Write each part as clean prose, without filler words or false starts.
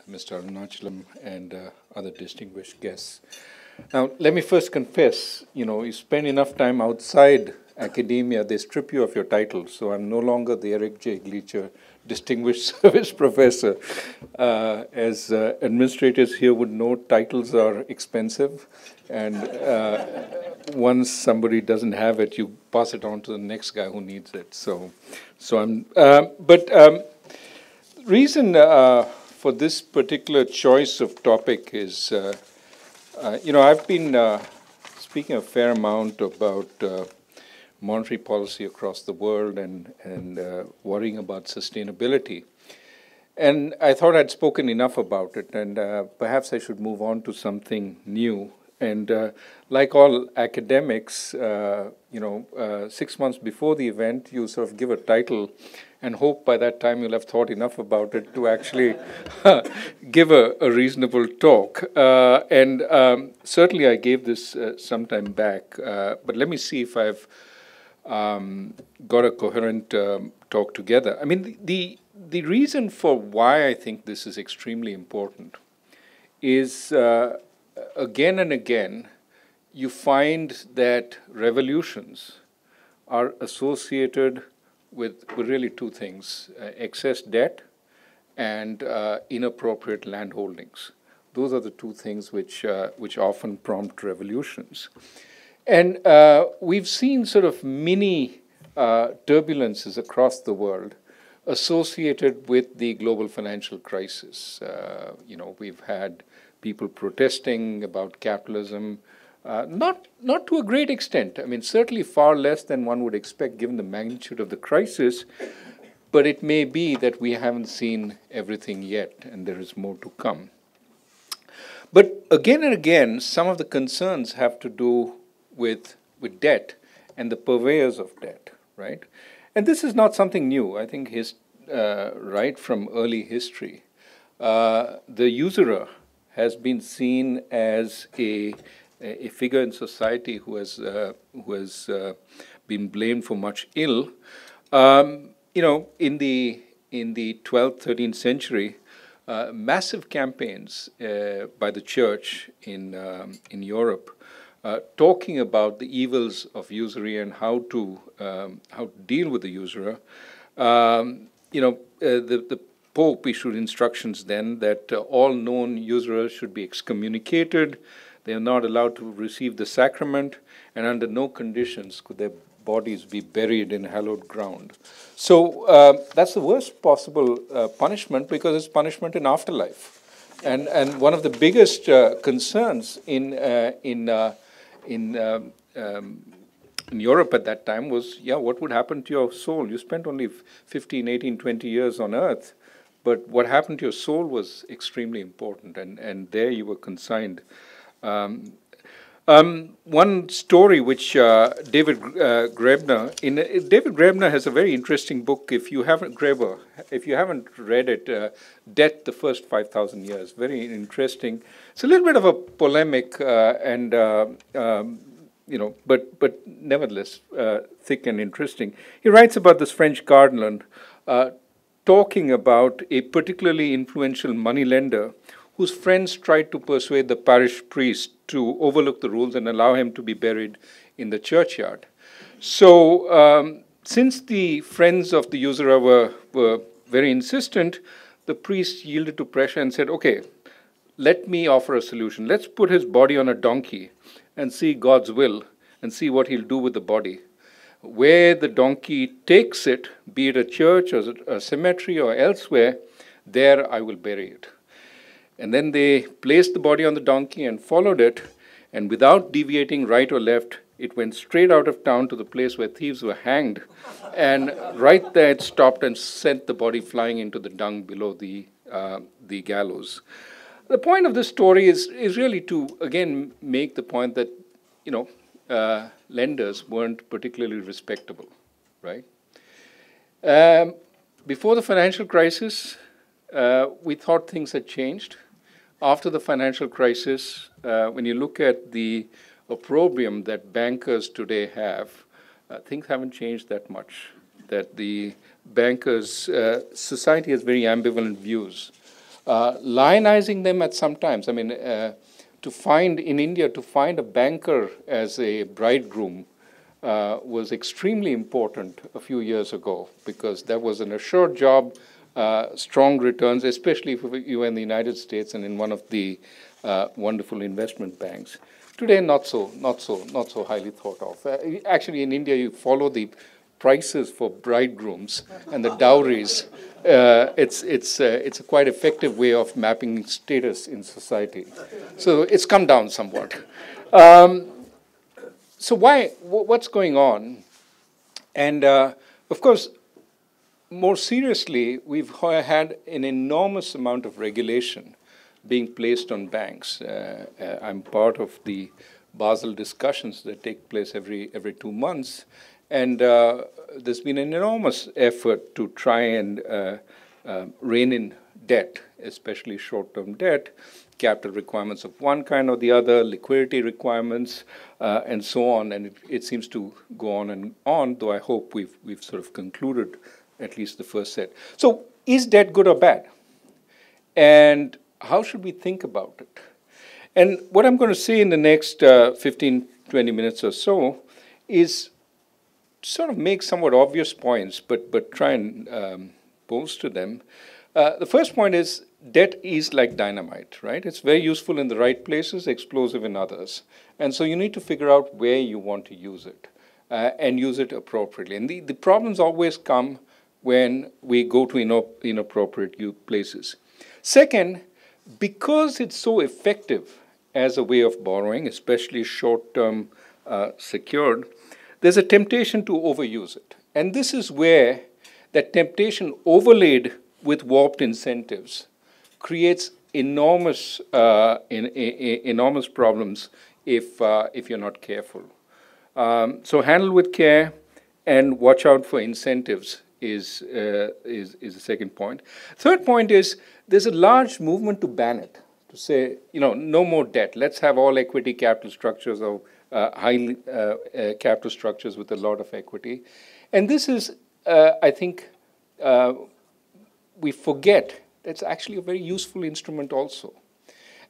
Mr. Arunachalam, and other distinguished guests. Now, let me first confess, you spend enough time outside academia, they strip you of your title. So I'm no longer the Eric J. Gleacher Distinguished Service Professor. As administrators here would know, titles are expensive. And once somebody doesn't have it, you pass it on to the next guy who needs it. Reason for this particular choice of topic is, I've been speaking a fair amount about monetary policy across the world and worrying about sustainability. And I thought I'd spoken enough about it, and perhaps I should move on to something new. And like all academics, 6 months before the event, you sort of give a title and hope by that time you'll have thought enough about it to actually give a reasonable talk. Certainly I gave this some time back, but let me see if I've got a coherent talk together. I mean, the reason for why I think this is extremely important is again and again, you find that revolutions are associated with really two things, excess debt and inappropriate land holdings. Those are the two things which often prompt revolutions. And we've seen sort of mini turbulences across the world associated with the global financial crisis. We've had people protesting about capitalism, not to a great extent. I mean, certainly far less than one would expect given the magnitude of the crisis, but it may be that we haven't seen everything yet, and there is more to come. But again and again, some of the concerns have to do with debt and the purveyors of debt, right? And this is not something new. I think right from early history, the usurer has been seen as a figure in society who has been blamed for much ill. In the 12th, 13th century, massive campaigns by the church in Europe talking about the evils of usury and how to deal with the usurer. The Pope issued instructions then that all known usurers should be excommunicated. They are not allowed to receive the sacrament, and under no conditions could their bodies be buried in hallowed ground. So that's the worst possible punishment, because it's punishment in afterlife. And one of the biggest concerns in Europe at that time was, what would happen to your soul? You spent only 15, 18, 20 years on earth, but what happened to your soul was extremely important, and there you were consigned. One story which David Graeber has a very interesting book. If you haven't read it, Debt: The First 5,000 Years, very interesting. It's a little bit of a polemic but nevertheless thick and interesting. He writes about this French cardinal talking about a particularly influential moneylender whose friends tried to persuade the parish priest to overlook the rules and allow him to be buried in the churchyard. So since the friends of the usurer were very insistent, the priest yielded to pressure and said, okay, let me offer a solution. Let's put his body on a donkey and see God's will and see what he'll do with the body. Where the donkey takes it, be it a church or a cemetery or elsewhere, there I will bury it. And then they placed the body on the donkey and followed it, and without deviating right or left, it went straight out of town to the place where thieves were hanged, and right there it stopped and sent the body flying into the dung below the gallows. The point of this story is really to, again, make the point that, lenders weren't particularly respectable, right? Before the financial crisis, we thought things had changed. After the financial crisis, when you look at the opprobrium that bankers today have, things haven't changed that much. That the bankers, society has very ambivalent views lionizing them at some times. I mean, in India, to find a banker as a bridegroom was extremely important a few years ago, because that was an assured job, strong returns, especially if you were in the United States and in one of the wonderful investment banks. Today, not so highly thought of. Actually, in India, you follow the prices for bridegrooms and the dowries. It's a quite effective way of mapping status in society. So it's come down somewhat. So what's going on? And of course, more seriously, we've had an enormous amount of regulation being placed on banks. I'm part of the Basel discussions that take place every 2 months. And there's been an enormous effort to try and rein in debt, especially short-term debt, capital requirements of one kind or the other, liquidity requirements, and so on. And it seems to go on and on, though I hope we've sort of concluded at least the first set. So is debt good or bad? And how should we think about it? And what I'm going to say in the next 15, 20 minutes or so is sort of make somewhat obvious points, but try and bolster them. The first point is debt is like dynamite, right? It's very useful in the right places, explosive in others. And so you need to figure out where you want to use it and use it appropriately. And the problems always come when we go to inappropriate places. Second, because it's so effective as a way of borrowing, especially short-term secured, there's a temptation to overuse it. And this is where that temptation overlaid with warped incentives creates enormous problems if you're not careful. So handle with care and watch out for incentives is the second point. Third point is there's a large movement to ban it, to say, no more debt. Let's have all equity capital structures or high capital structures with a lot of equity. And this is, I think, we forget it's actually a very useful instrument also.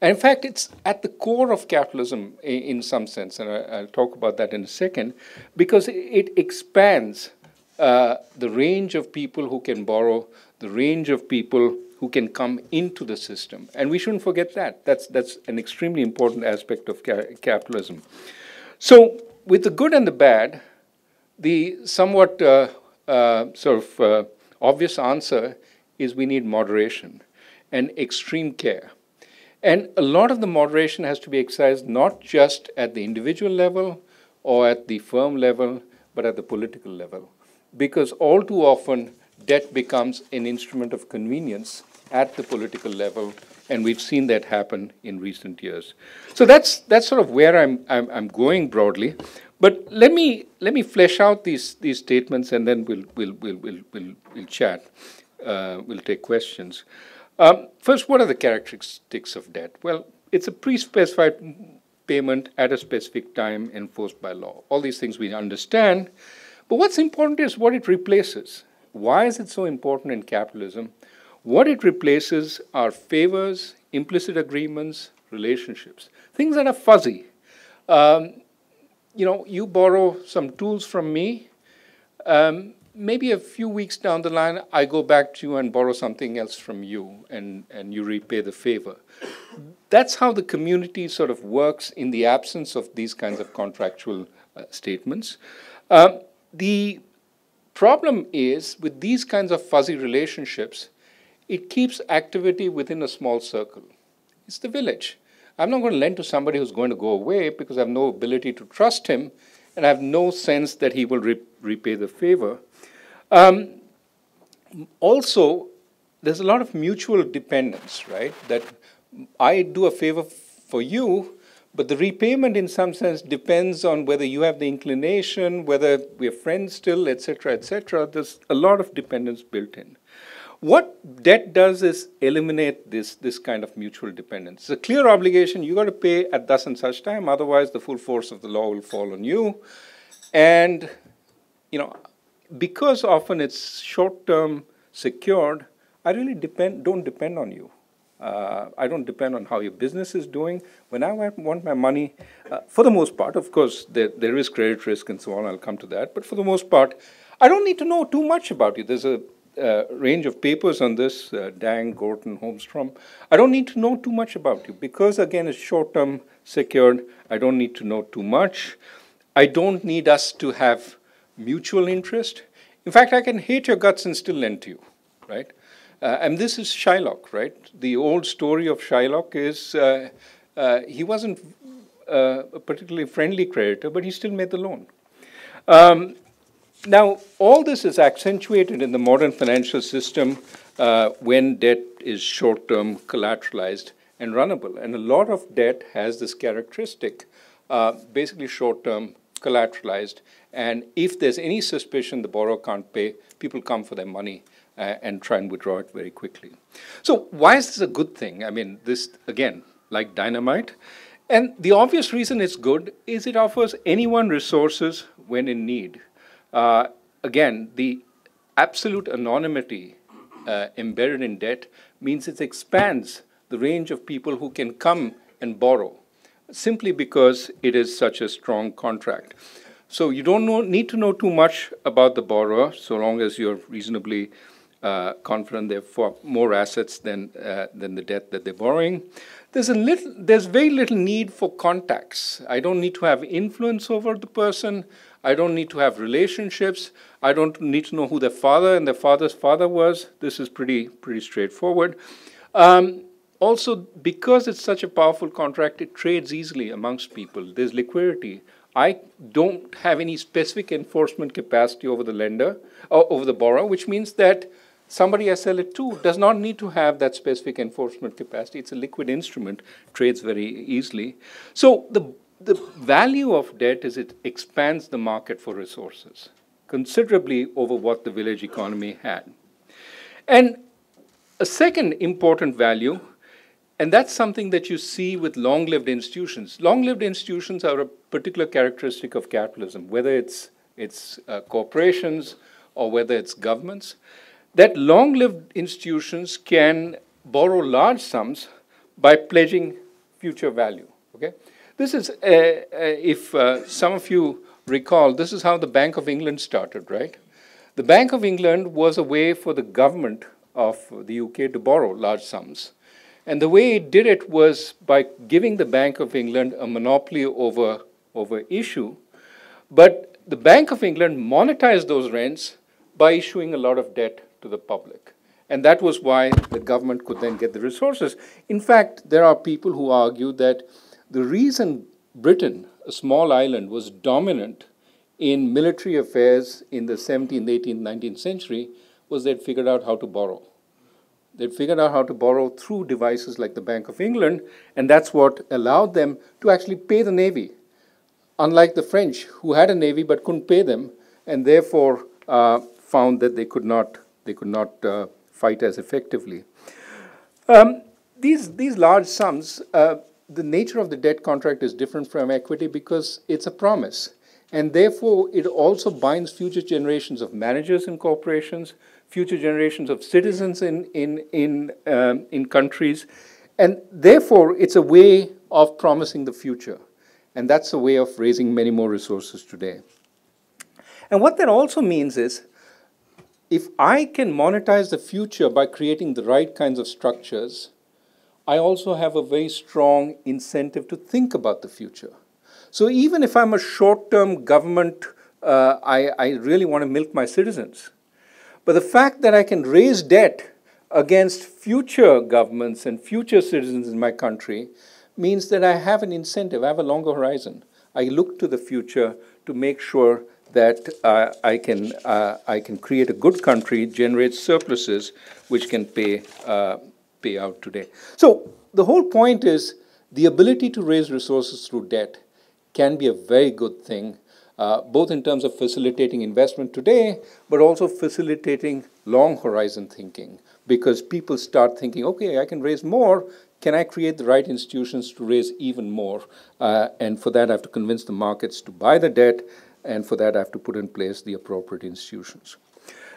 And in fact, it's at the core of capitalism in some sense, and I'll talk about that in a second, because it expands the range of people who can borrow, the range of people who can come into the system. And we shouldn't forget that. That's an extremely important aspect of capitalism. So with the good and the bad, the somewhat obvious answer is we need moderation and extreme care. And a lot of the moderation has to be exercised not just at the individual level or at the firm level, but at the political level. Because all too often, debt becomes an instrument of convenience at the political level, and we've seen that happen in recent years. So that's sort of where I'm going broadly. But let me flesh out these statements, and then we'll chat. We'll take questions. First, what are the characteristics of debt? Well, it's a pre-specified payment at a specific time enforced by law. All these things we understand. But what's important is what it replaces. Why is it so important in capitalism? What it replaces are favors, implicit agreements, relationships, things that are fuzzy. You borrow some tools from me. Maybe a few weeks down the line, I go back to you and borrow something else from you, and you repay the favor. That's how the community sort of works in the absence of these kinds of contractual statements. The problem is, with these kinds of fuzzy relationships, it keeps activity within a small circle. It's the village. I'm not going to lend to somebody who's going to go away because I have no ability to trust him, and I have no sense that he will repay the favor. Also, there's a lot of mutual dependence, right? That I do a favor for you, but the repayment in some sense depends on whether you have the inclination, whether we're friends still, et cetera, et cetera. There's a lot of dependence built in. What debt does is eliminate this kind of mutual dependence. It's a clear obligation. You got to pay at thus and such time, otherwise the full force of the law will fall on you. And, because often it's short-term secured, I really don't depend on you. I don't depend on how your business is doing. When I want my money, for the most part, of course, there is credit risk and so on. I'll come to that. But for the most part, I don't need to know too much about you. There's a range of papers on this, Dang, Gorton, Holmstrom. I don't need to know too much about you because, again, it's short-term secured. I don't need to know too much. I don't need us to have mutual interest. In fact, I can hate your guts and still lend to you, right? And this is Shylock, right? The old story of Shylock is he wasn't a particularly friendly creditor, but he still made the loan. Now, all this is accentuated in the modern financial system when debt is short-term, collateralized, and runnable. And a lot of debt has this characteristic, basically short-term, collateralized, and if there's any suspicion the borrower can't pay, people come for their money and try and withdraw it very quickly. So why is this a good thing? I mean, this, again, like dynamite. And the obvious reason it's good is it offers anyone resources when in need. Again, the absolute anonymity embedded in debt means it expands the range of people who can come and borrow, simply because it is such a strong contract. So you don't need to know too much about the borrower, so long as you're reasonably confident they've got more assets than the debt that they're borrowing. There's very little need for contacts. I don't need to have influence over the person. I don't need to have relationships. I don't need to know who their father and their father's father was. This is pretty straightforward. Also, because it's such a powerful contract, it trades easily amongst people. There's liquidity. I don't have any specific enforcement capacity over the lender, or over the borrower, which means that somebody I sell it to does not need to have that specific enforcement capacity. It's a liquid instrument, trades very easily. So the value of debt is it expands the market for resources considerably over what the village economy had. And a second important value, and that's something that you see with long-lived institutions. Long-lived institutions are a particular characteristic of capitalism, whether it's corporations or whether it's governments, that long-lived institutions can borrow large sums by pledging future value. Okay? This is, if some of you recall, this is how the Bank of England started, right? The Bank of England was a way for the government of the UK to borrow large sums. And the way it did it was by giving the Bank of England a monopoly over issue. But the Bank of England monetized those rents by issuing a lot of debt to the public. And that was why the government could then get the resources. In fact, there are people who argue that the reason Britain, a small island, was dominant in military affairs in the 17th, 18th, 19th century was they'd figured out how to borrow. They'd figured out how to borrow through devices like the Bank of England, and that's what allowed them to actually pay the Navy, unlike the French, who had a Navy but couldn't pay them, and therefore found that they could not fight as effectively. These large sums, the nature of the debt contract is different from equity because it's a promise. And therefore, it also binds future generations of managers in corporations, future generations of citizens in countries. And therefore, it's a way of promising the future. And that's a way of raising many more resources today. And what that also means is, if I can monetize the future by creating the right kinds of structures, I also have a very strong incentive to think about the future. So even if I'm a short-term government, I really want to milk my citizens. But the fact that I can raise debt against future governments and future citizens in my country means that I have an incentive, I have a longer horizon. I look to the future to make sure that I can create a good country, generate surpluses, which can pay out today. So the whole point is the ability to raise resources through debt can be a very good thing, both in terms of facilitating investment today, but also facilitating long horizon thinking, because people start thinking, okay, I can raise more. Can I create the right institutions to raise even more? And for that, I have to convince the markets to buy the debt, and for that, I have to put in place the appropriate institutions.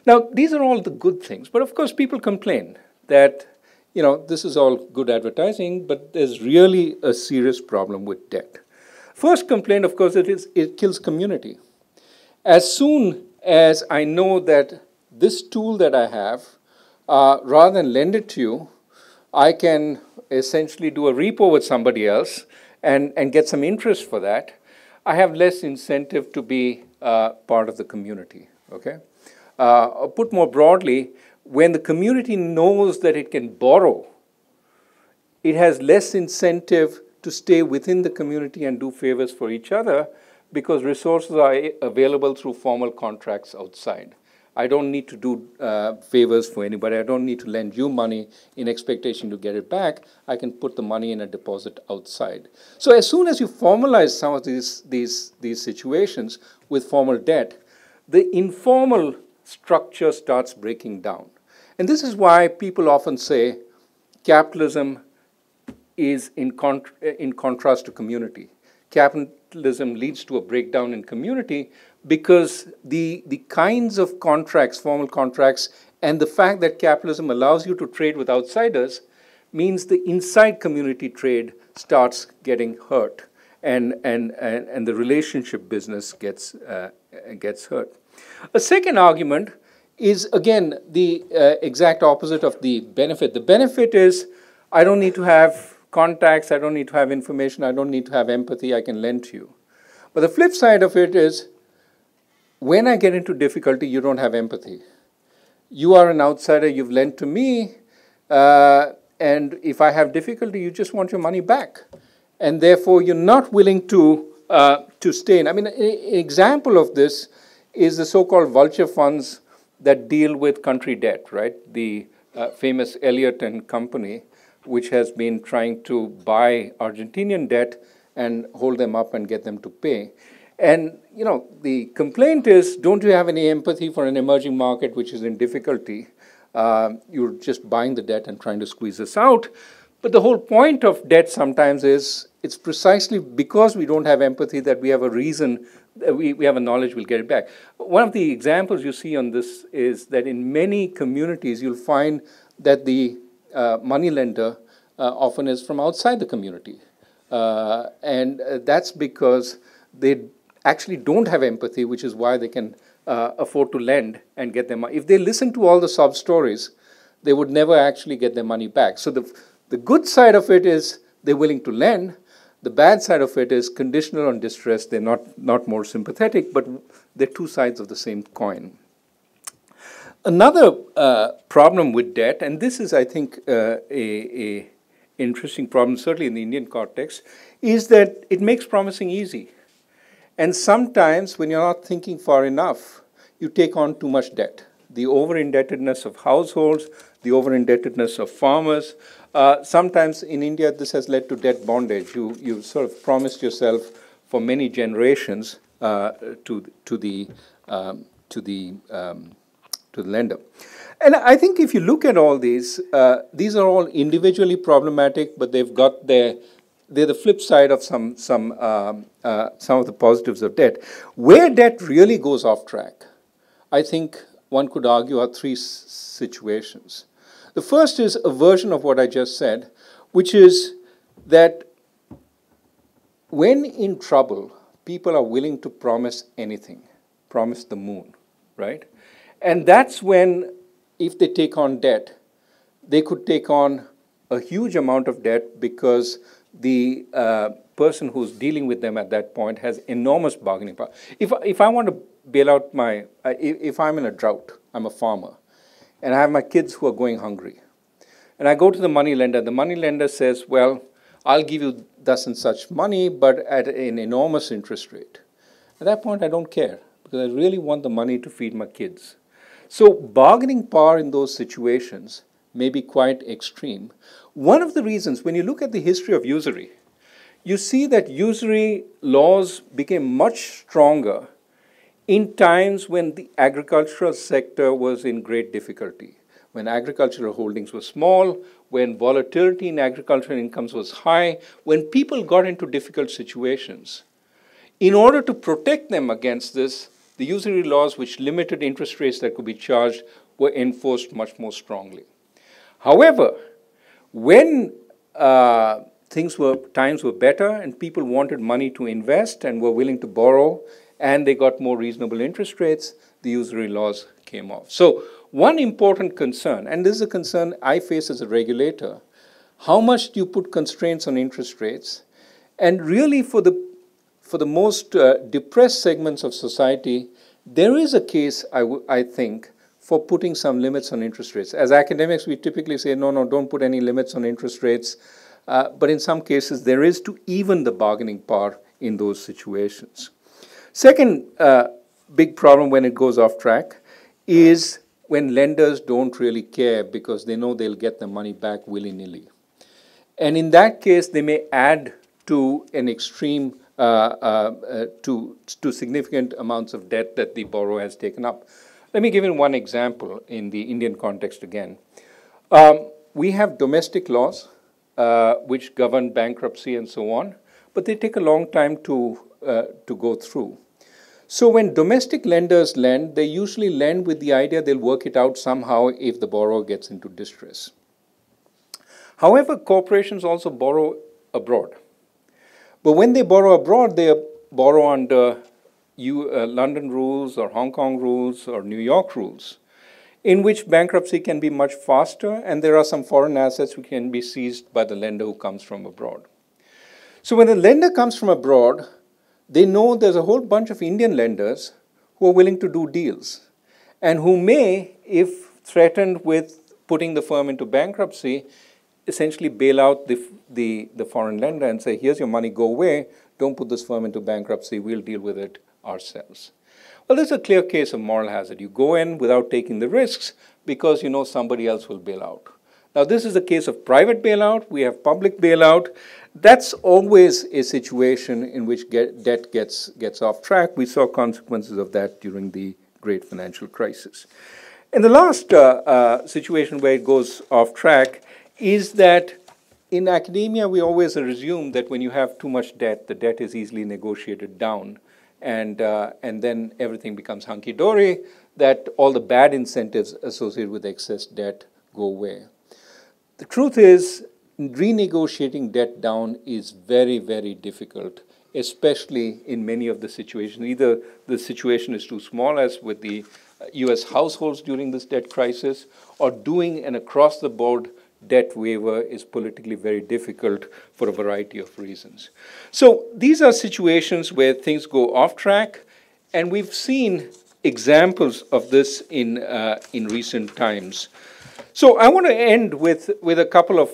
Now, these are all the good things, but of course, people complain that this is all good advertising, but there's really a serious problem with debt. First complaint, of course, it kills community. As soon as I know that this tool that I have, rather than lend it to you, I can essentially do a repo with somebody else and get some interest for that, I have less incentive to be part of the community, okay? Put more broadly, when the community knows that it can borrow, it has less incentive to stay within the community and do favors for each other because resources are available through formal contracts outside. I don't need to do favors for anybody. I don't need to lend you money in expectation to get it back. I can put the money in a deposit outside. So as soon as you formalize some of these situations with formal debt, the informal structure starts breaking down. And this is why people often say capitalism is in contrast to community. Capitalism leads to a breakdown in community because the kinds of contracts, formal contracts, and the fact that capitalism allows you to trade with outsiders means the inside community trade starts getting hurt, and the relationship business gets hurt. A second argument is, again, the exact opposite of the benefit. The benefit is I don't need to have contacts, I don't need to have information, I don't need to have empathy, I can lend to you. But the flip side of it is, when I get into difficulty, you don't have empathy. You are an outsider, you've lent to me, and if I have difficulty, you just want your money back. And therefore, you're not willing to stay in. I mean, an example of this is the so-called vulture funds that deal with country debt, right? The famous Elliott and Company, which has been trying to buy Argentinian debt and hold them up and get them to pay. And the complaint is, don't you have any empathy for an emerging market which is in difficulty? You're just buying the debt and trying to squeeze us out. But the whole point of debt sometimes is, it's precisely because we don't have empathy that we have a reason, we have a knowledge we'll get it back. One of the examples you see on this is that in many communities, you'll find that the moneylender often is from outside the community. And that's because they actually don't have empathy, which is why they can afford to lend and get their money. If they listen to all the sob stories, they would never actually get their money back. So the good side of it is they're willing to lend. The bad side of it is conditional on distress. They're not more sympathetic, but they're two sides of the same coin. Another problem with debt, and this is, I think, a interesting problem, certainly in the Indian context, is that it makes promising easy. And sometimes, when you're not thinking far enough, you take on too much debt. The over-indebtedness of households, the over-indebtedness of farmers. Sometimes in India, this has led to debt bondage. You sort of promised yourself for many generations to the lender. And I think if you look at all these are all individually problematic, but they're the flip side of some of the positives of debt. Where debt really goes off track, I think one could argue are three situations. The first is a version of what I just said, which is that when in trouble, people are willing to promise anything, promise the moon, right? And that's when, if they take on debt, they could take on a huge amount of debt because the person who's dealing with them at that point has enormous bargaining power. If I want to bail out if I'm in a drought, I'm a farmer, and I have my kids who are going hungry, and I go to the moneylender says, well, I'll give you thus and such money, but at an enormous interest rate. At that point, I don't care, because I really want the money to feed my kids. So bargaining power in those situations may be quite extreme. One of the reasons, when you look at the history of usury, you see that usury laws became much stronger in times when the agricultural sector was in great difficulty, when agricultural holdings were small, when volatility in agricultural incomes was high, when people got into difficult situations. In order to protect them against this, the usury laws, which limited interest rates that could be charged, were enforced much more strongly. However, When times were better and people wanted money to invest and were willing to borrow and they got more reasonable interest rates, the usury laws came off. So one important concern, and this is a concern I face as a regulator, how much do you put constraints on interest rates? And really for the most depressed segments of society, there is a case, I think, for putting some limits on interest rates. As academics, we typically say, no, don't put any limits on interest rates. But in some cases, there is to even the bargaining power in those situations. Second big problem when it goes off track is when lenders don't really care because they know they'll get the money back willy-nilly. And in that case, they may add to an extreme, to significant amounts of debt that the borrower has taken up. Let me give you one example in the Indian context again. We have domestic laws which govern bankruptcy and so on, but they take a long time to go through. So when domestic lenders lend, they usually lend with the idea they'll work it out somehow if the borrower gets into distress. However, corporations also borrow abroad. But when they borrow abroad, they borrow under London rules or Hong Kong rules or New York rules, in which bankruptcy can be much faster, and there are some foreign assets which can be seized by the lender who comes from abroad. So when a lender comes from abroad, they know there's a whole bunch of Indian lenders who are willing to do deals, and who may, if threatened with putting the firm into bankruptcy, essentially bail out the foreign lender and say, here's your money, go away, don't put this firm into bankruptcy, we'll deal with it ourselves. Well, there's a clear case of moral hazard. You go in without taking the risks because you know somebody else will bail out. Now, this is a case of private bailout. We have public bailout. That's always a situation in which debt gets off track. We saw consequences of that during the great financial crisis. And the last situation where it goes off track is that in academia, we always assume that when you have too much debt, the debt is easily negotiated down, and then everything becomes hunky-dory, that all the bad incentives associated with excess debt go away. The truth is, renegotiating debt down is very, very difficult, especially in many of the situations. Either the situation is too small, as with the US households during this debt crisis, or doing an across-the-board debt waiver is politically very difficult for a variety of reasons. So these are situations where things go off track, and we've seen examples of this in recent times. So I want to end with a couple of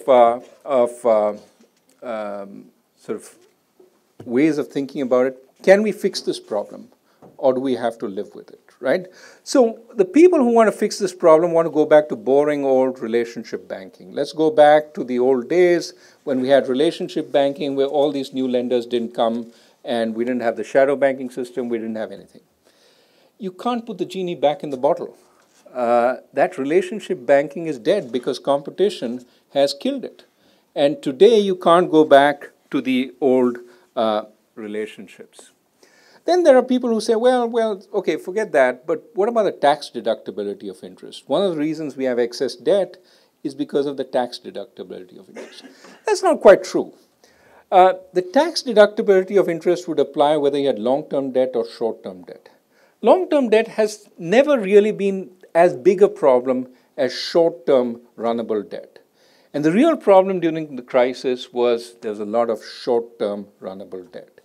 sort of ways of thinking about it. Can we fix this problem, or do we have to live with it, right? So the people who want to fix this problem want to go back to boring old relationship banking. Let's go back to the old days when we had relationship banking where all these new lenders didn't come and we didn't have the shadow banking system, we didn't have anything. You can't put the genie back in the bottle. That relationship banking is dead because competition has killed it. And today you can't go back to the old relationships. Then there are people who say, well, okay, forget that, but what about the tax deductibility of interest? One of the reasons we have excess debt is because of the tax deductibility of interest. That's not quite true. The tax deductibility of interest would apply whether you had long-term debt or short-term debt. Long-term debt has never really been as big a problem as short-term runnable debt. And the real problem during the crisis was there's a lot of short-term runnable debt.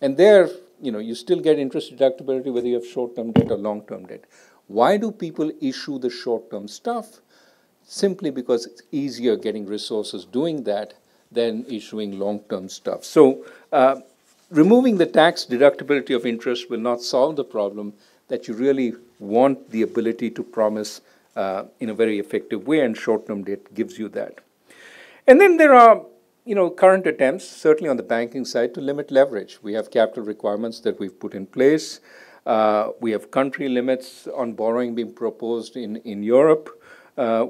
And there, you still get interest deductibility whether you have short-term debt or long-term debt. Why do people issue the short-term stuff? Simply because it's easier getting resources doing that than issuing long-term stuff. So removing the tax deductibility of interest will not solve the problem that you really want the ability to promise in a very effective way, and short-term debt gives you that. And then there are current attempts, certainly on the banking side, to limit leverage. We have capital requirements that we've put in place. We have country limits on borrowing being proposed in Europe.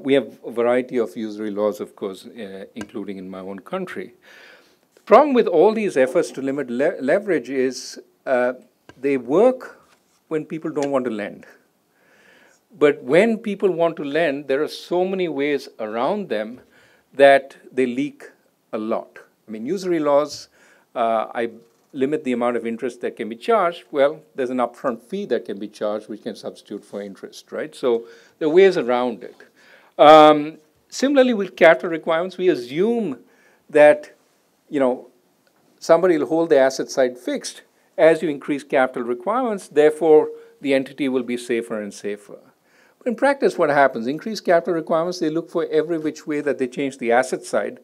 We have a variety of usury laws, of course, including in my own country. The problem with all these efforts to limit leverage is they work when people don't want to lend. But when people want to lend, there are so many ways around them that they leak a lot. I mean, usury laws, I limit the amount of interest that can be charged. Well, there's an upfront fee that can be charged, which can substitute for interest, right? So there are ways around it. Similarly, with capital requirements, we assume that, somebody will hold the asset side fixed as you increase capital requirements. Therefore, the entity will be safer and safer. But in practice, what happens? Increased capital requirements, they look for every which way that they change the asset side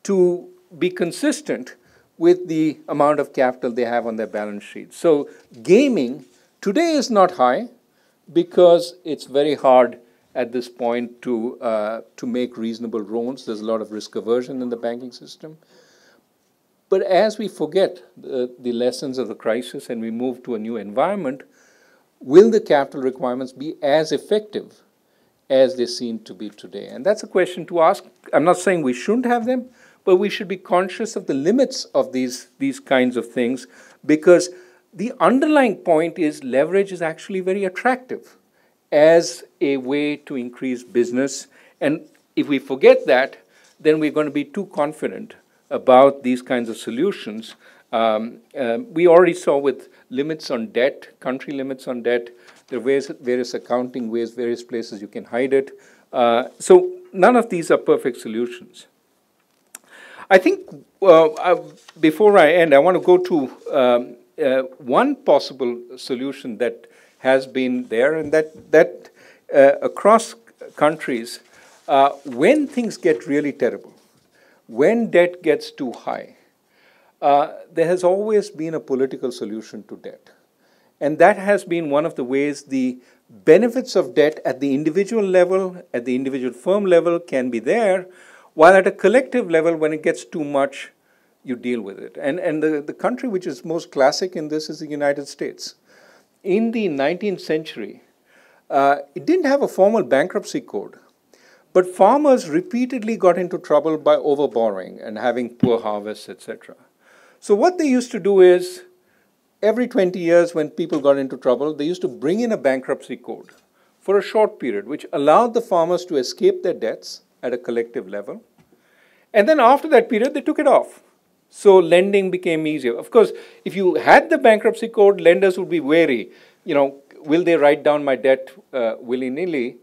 to be consistent with the amount of capital they have on their balance sheet. So gaming today is not high because it's very hard at this point to make reasonable loans. There's a lot of risk aversion in the banking system. But as we forget the lessons of the crisis and we move to a new environment, will the capital requirements be as effective as they seem to be today? And that's a question to ask. I'm not saying we shouldn't have them, but we should be conscious of the limits of these kinds of things, because the underlying point is leverage is actually very attractive as a way to increase business. And if we forget that, then we're going to be too confident about these kinds of solutions. We already saw with limits on debt, country limits on debt, there are various accounting ways, various places you can hide it. So none of these are perfect solutions. I think before I end, I want to go to one possible solution that has been there, and that across countries, when things get really terrible, when debt gets too high, there has always been a political solution to debt. And that has been one of the ways the benefits of debt at the individual level, at the individual firm level can be there, while at a collective level, when it gets too much, you deal with it. And the country which is most classic in this is the United States. In the 19th century, it didn't have a formal bankruptcy code, but farmers repeatedly got into trouble by overborrowing and having poor harvests, etc. So what they used to do is, every 20 years when people got into trouble, they used to bring in a bankruptcy code for a short period, which allowed the farmers to escape their debts at a collective level. And then after that period, they took it off. So lending became easier. Of course, if you had the bankruptcy code, lenders would be wary. Will they write down my debt willy-nilly?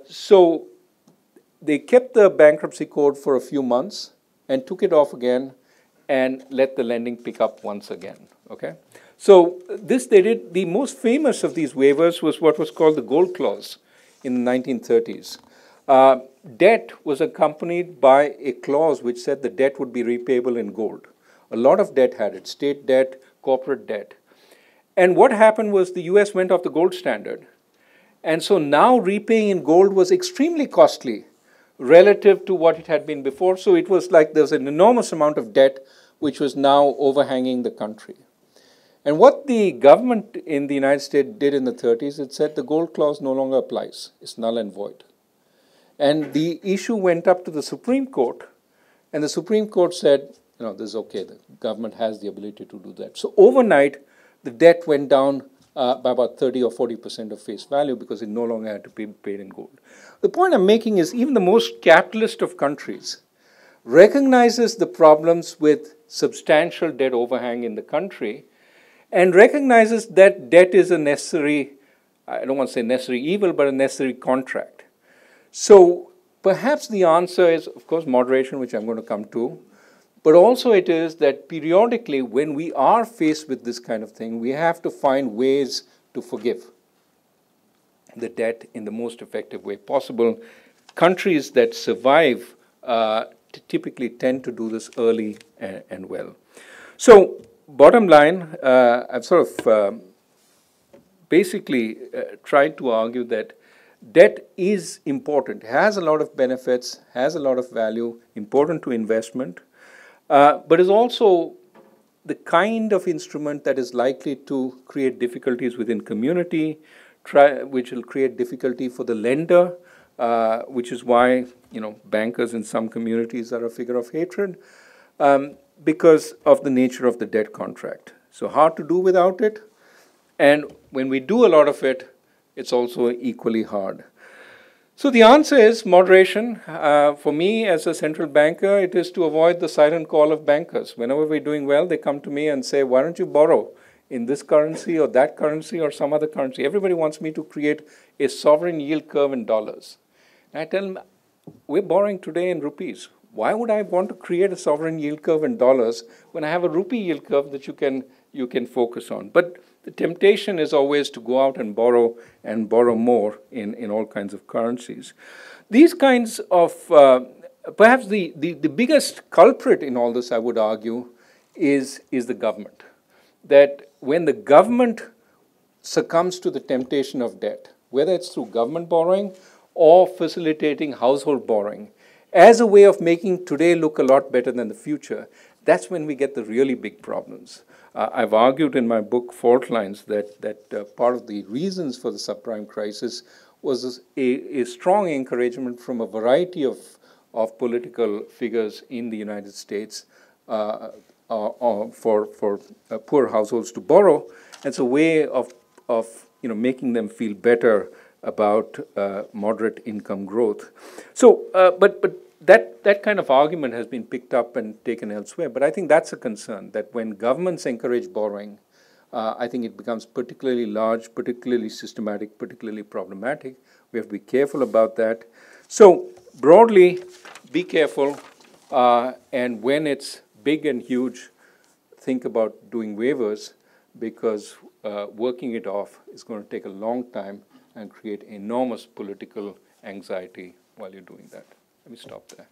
So they kept the bankruptcy code for a few months and took it off again and let the lending pick up once again. Okay? So this they did. The most famous of these waivers was what was called the gold clause in the 1930s. Debt was accompanied by a clause which said the debt would be repayable in gold. A lot of debt had it, state debt, corporate debt. And what happened was the US went off the gold standard. And so now repaying in gold was extremely costly relative to what it had been before. So it was like there was an enormous amount of debt which was now overhanging the country. And what the government in the United States did in the 30s, it said the gold clause no longer applies. It's null and void. And the issue went up to the Supreme Court, and the Supreme Court said, this is okay, the government has the ability to do that. So overnight, the debt went down by about 30 or 40% of face value because it no longer had to be paid in gold. The point I'm making is even the most capitalist of countries recognizes the problems with substantial debt overhang in the country and recognizes that debt is a necessary, I don't want to say necessary evil, but a necessary contract. So perhaps the answer is, of course, moderation, which I'm going to come to, but also it is that periodically when we are faced with this kind of thing, we have to find ways to forgive the debt in the most effective way possible. Countries that survive typically tend to do this early and well. So bottom line, I've sort of basically tried to argue that debt is important, has a lot of benefits, has a lot of value, important to investment, but is also the kind of instrument that is likely to create difficulties within community, which will create difficulty for the lender, which is why bankers in some communities are a figure of hatred, because of the nature of the debt contract. So hard to do without it, and when we do a lot of it, it's also equally hard. So the answer is moderation. For me, as a central banker, it is to avoid the silent call of bankers. Whenever we're doing well, they come to me and say, why don't you borrow in this currency or that currency or some other currency? Everybody wants me to create a sovereign yield curve in dollars. And I tell them, we're borrowing today in rupees. Why would I want to create a sovereign yield curve in dollars when I have a rupee yield curve that you can focus on? But the temptation is always to go out and borrow more in all kinds of currencies. These kinds of, perhaps the biggest culprit in all this, I would argue, is the government. That when the government succumbs to the temptation of debt, whether it's through government borrowing or facilitating household borrowing, as a way of making today look a lot better than the future, that's when we get the really big problems. I've argued in my book, Fault Lines, that part of the reasons for the subprime crisis was a strong encouragement from a variety of political figures in the United States for poor households to borrow. It's a way of making them feel better about moderate income growth. So, but that kind of argument has been picked up and taken elsewhere. But I think that's a concern, that when governments encourage borrowing, I think it becomes particularly large, particularly systematic, particularly problematic. We have to be careful about that. So broadly, be careful. And when it's big and huge, think about doing waivers, because working it off is going to take a long time and create enormous political anxiety while you're doing that. Let me stop there.